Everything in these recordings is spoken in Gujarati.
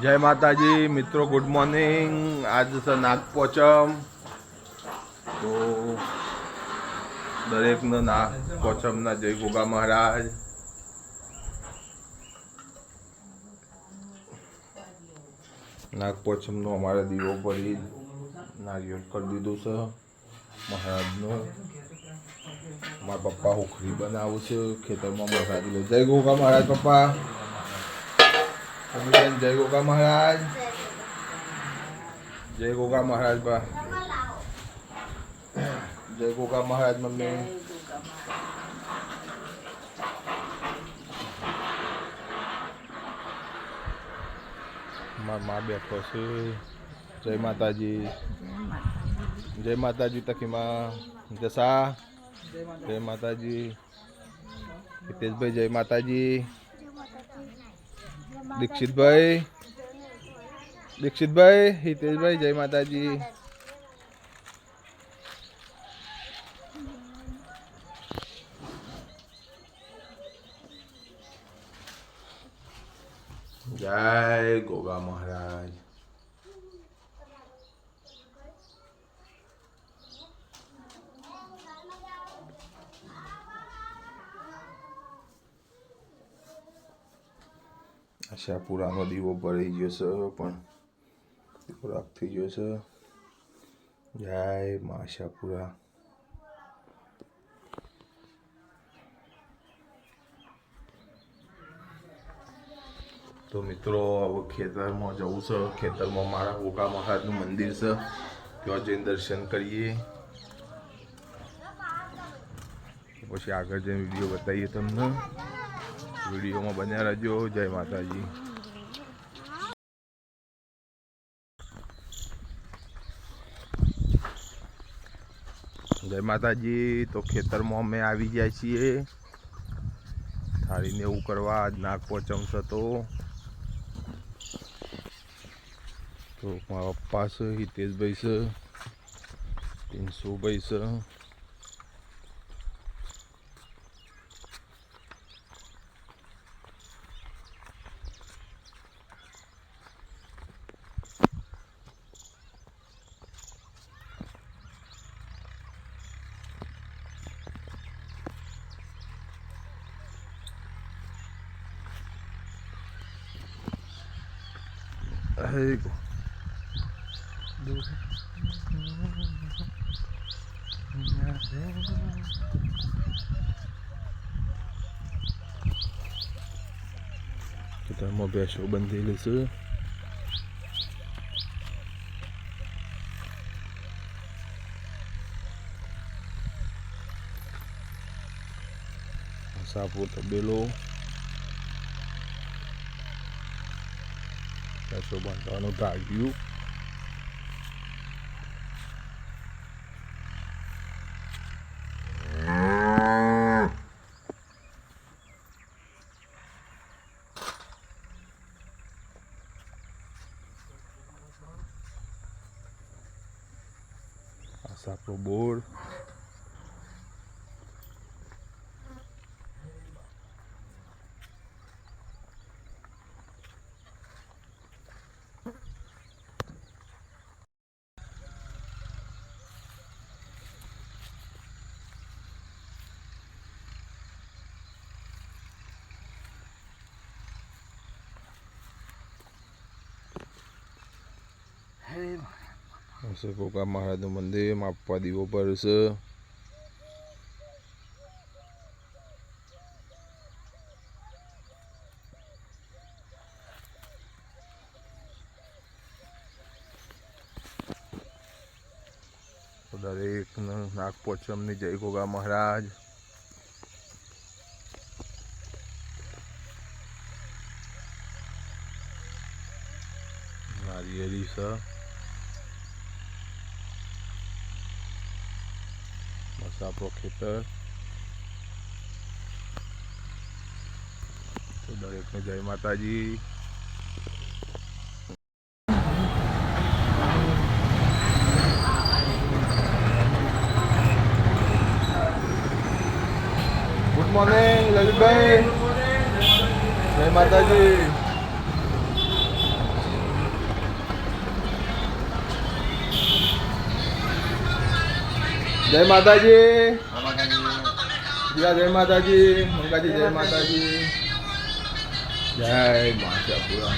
જય માતાજી મિત્રો, ગુડ મોર્નિંગ. આજ છે નાગપોચમ, તો દરેકને નાગપોચમના જય ગોગા મહારાજ. નાગપોચમનો અમારે દીવો ભરી નારિયેળ કરી દીધું છે મહારાજનું. મારા પપ્પા હુખરી બનાવું છે ખેતરમાં મહારાજ. જય ગોગા મહારાજ પપ્પા. જય ગોગા મહારાજ. જય ગોગા મહારાજ બા. જય ગોગા મહારાજ મમ્મી. મારા મા બેઠો છે. જય માતાજી. જય માતાજી તકીમાં. જસા જય માતાજી. હિતેશભાઈ જય માતાજી. દીક્ષિતભાઈ, દીક્ષિતભાઈ, હિતેશભાઈ જય માતાજી. જય ગોગા મહારાજ. આશાપુરાનો દીવો ભરાઈ ગયો છે પણ ખોરાક થઈ ગયો છે. જય મા આશાપુરા. તો મિત્રો હવે ખેતરમાં જવું છે. ખેતરમાં મારા ગોગા મહારાજનું મંદિર છે, ત્યાં જઈને દર્શન કરીએ, પછી આગળ જઈને વિડીયો બતાવીએ તમને. વિડીયોમાં બન્યા રહેજો. જય માતાજી. જય માતાજી. તો ખેતરમાં અમે આવી જાય છીએ થાળીને એવું કરવા. આજ નાગપોચમ છે તો મારા પપ્પા છે, હિતેશભાઈ છે, પિન્સુભાઈ છે. ખેતરમાં ભેંસો બંધેલી છે. સાપો તબેલો, ભેંસો બાંધવાનું ધાગ્યું. સાપો બોર્ડ. ગોગા મહારાજનું મંદિર. માપવા દીવો પર છે. દરેક નાગપોચમની જય ગોગા મહારાજ. નારિયેળી છે. આપણો ખેતર. તો દરેકને જય માતાજી. Good morning Lalitbhai. જય માતાજી. જય માતાજી. જય માતાજી. મંગાજી જય માતાજી. જય માતાપુરા.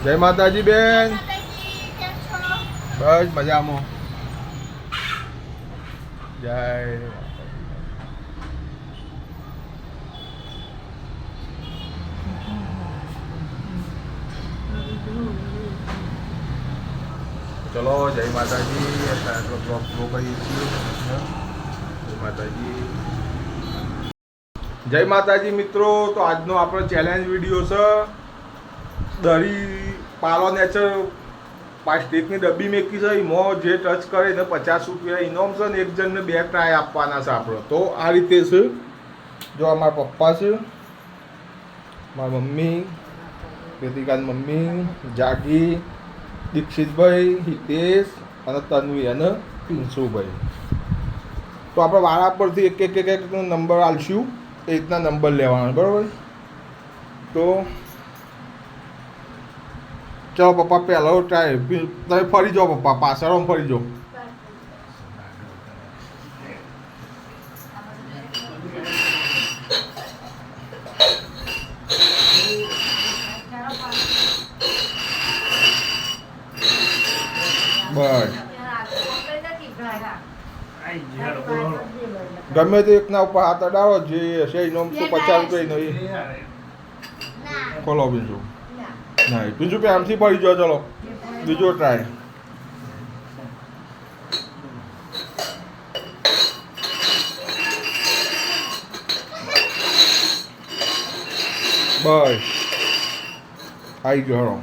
જય માતાજી બેન. બસ મજામાં. જય ચલો જય માતાજી. અત્યારે બ્લોગ પૂરો કરીએ છીએ. જય માતાજી. જય માતાજી મિત્રો. તો આજનો આપણો ચેલેન્જ વિડીયો છે દહીં પાલો નેચર પ્લાસ્ટિકની ડબ્બી મેકી છે. એમાં જે ટચ કરે એને 50 રૂપિયા ઇનામ છે ને એક જણને 2 ટ્રાય આપવાના છે આપણે. તો આ રીતે છે. જો અમારા પપ્પા છે, મારા મમ્મી, કૃતિકાની મમ્મી, જાગી, દીક્ષિતભાઈ, હિતેશ અને તન્વી અને પિન્સુભાઈ. તો આપણે વાળા પરથી એક નંબર આલશું. એ રીતના નંબર લેવાનો, બરાબર? તો ચાલો પપ્પા પહેલો ટ્રાય. તમે ફરી જાઓ પપ્પા, પાછળ ફરી જાઓ. બસ ગમે તે એકના ઉપર હાથ અડાડો. જે હશે એનો તો 50 રૂપિયા એનો. ખોલો બીજું. ના બીજું પે આમથી પડી જાઓ. ચલો બીજો ટ્રાય. બસ આવી ગયો. હરો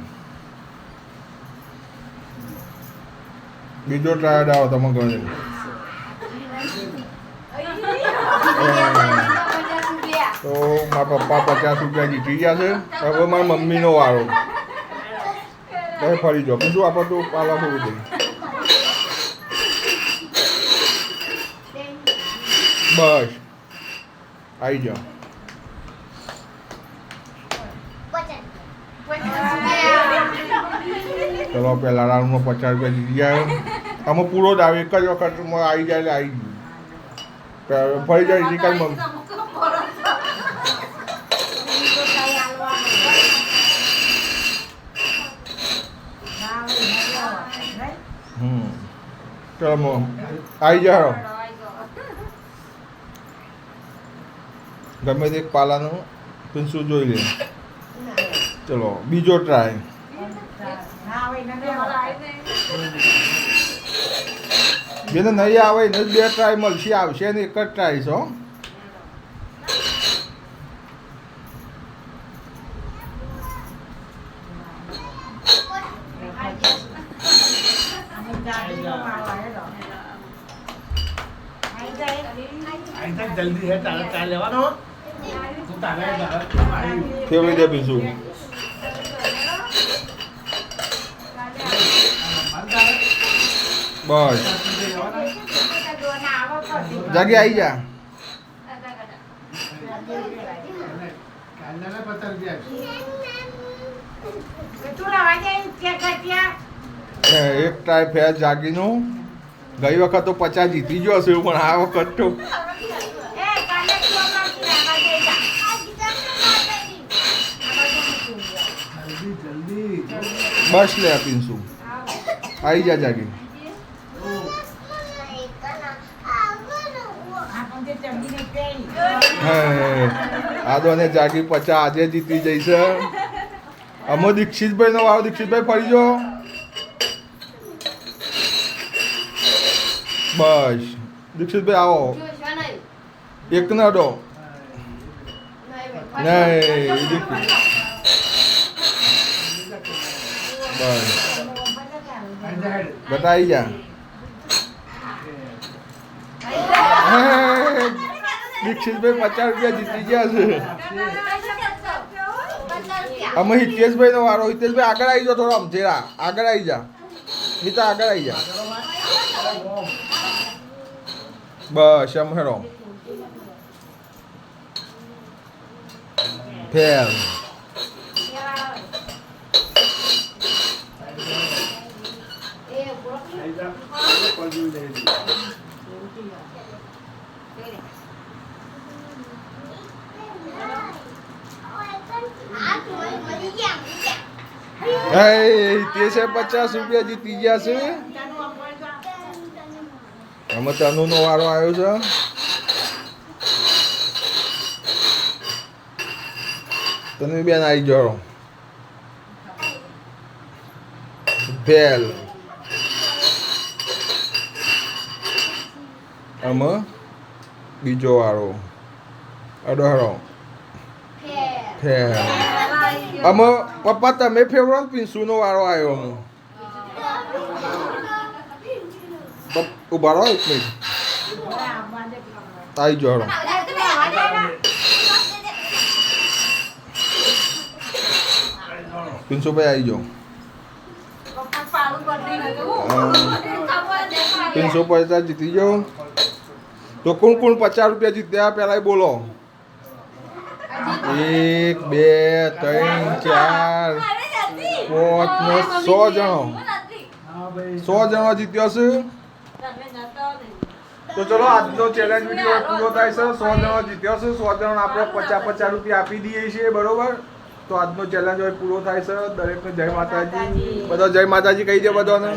બીજો ટ્રાય અડાવો તમે ઘરે. તો મારા પપ્પા 50 રૂપિયા જીતી ગયા છે. હવે મારા મમ્મીનો વારો. તમે ફરી જાઓ. બીજું આપણે તો પાલા થવું જોઈએ. બસ આવી જાઓ. ચલો પહેલા રાઉન્ડમાં 50 રૂપિયા જીતી ગયા. આમાં પૂરો જ આવે. એક જ વખતમાં આવી જાય એટલે આવી ગયું. ફરી જાય શીખાય મમ્મી. ચલો આવી જાઓ. ગમે તે એક પાલાનું પિન્સુ જોઈ લે. ચલો બીજો ટ્રાય. જેને નહીં આવે એને 2 ટ્રાય મળશે. આવશે ને એક જ ટ્રાય છે. જલ્દી હે તારે ચાલ લેવાનો. તું તારે ફેવરી દે બીજું. બસ જાગી આવી જા. એક ટ્રાય ફેર જાગીનું. ગઈ વખત તો 50 જીતી ગયો હશે પણ આ વખત તો બસ લે પિન્સુ. આવી જા જાગી. આદો ને જાગી 50 આજે જીતી જઈશ. અમો દીક્ષિતભાઈ નો વાળો. દીક્ષિતભાઈ ફરી જો. બસ દીક્ષિતભાઈ આવો. એક ના દો નહીં. બસ બતાવી જા. દીક્ષિતભાઈ 50 રૂપિયા જીતી ગયા છે. અમે હિતેશભાઈ નો વારો. હિતેશભાઈ આગળ આવી જાઓ. થોડો અમથેરા આગળ આવી જા. હિતા આગળ આવી જા. બસ એમ હેરો. ફેર જોઈ લઈએ. તે છે 50 રૂપિયા જીતી ગયા છે. આમાં તનુનો વારો આવ્યો છે. તનુ બેન આવી જાઓ. ભેલ આમાં બીજો વારો અડહરો ફેર આમાં પપ્પા તમે ફેવરો પિન્સુનો વારો આવ્યો આમાં ઉભા રહો એક મિનિટ આવી જાઓ. પિન્સુભાઈ આવી જાઓ. 350 જીતી જાઓ. તો કોણ કોણ 50 રૂપિયા જીત્યા પેલા બોલો. 1 2 3 4 5 ને 100 જણો. 100 જણો જીત્યો છે. તો ચલો આજનો ચેલેન્જ વિડીયો પૂરો થાય છે. 100 જણો જીત્યો છે. 100 જણ આપણે 50 રૂપિયા આપી દઈએ છીએ, બરોબર. તો આજનો ચેલેન્જ હવે પૂરો થાય છે. દરેકને જય માતાજી. બધો જય માતાજી કહી દે બધાને.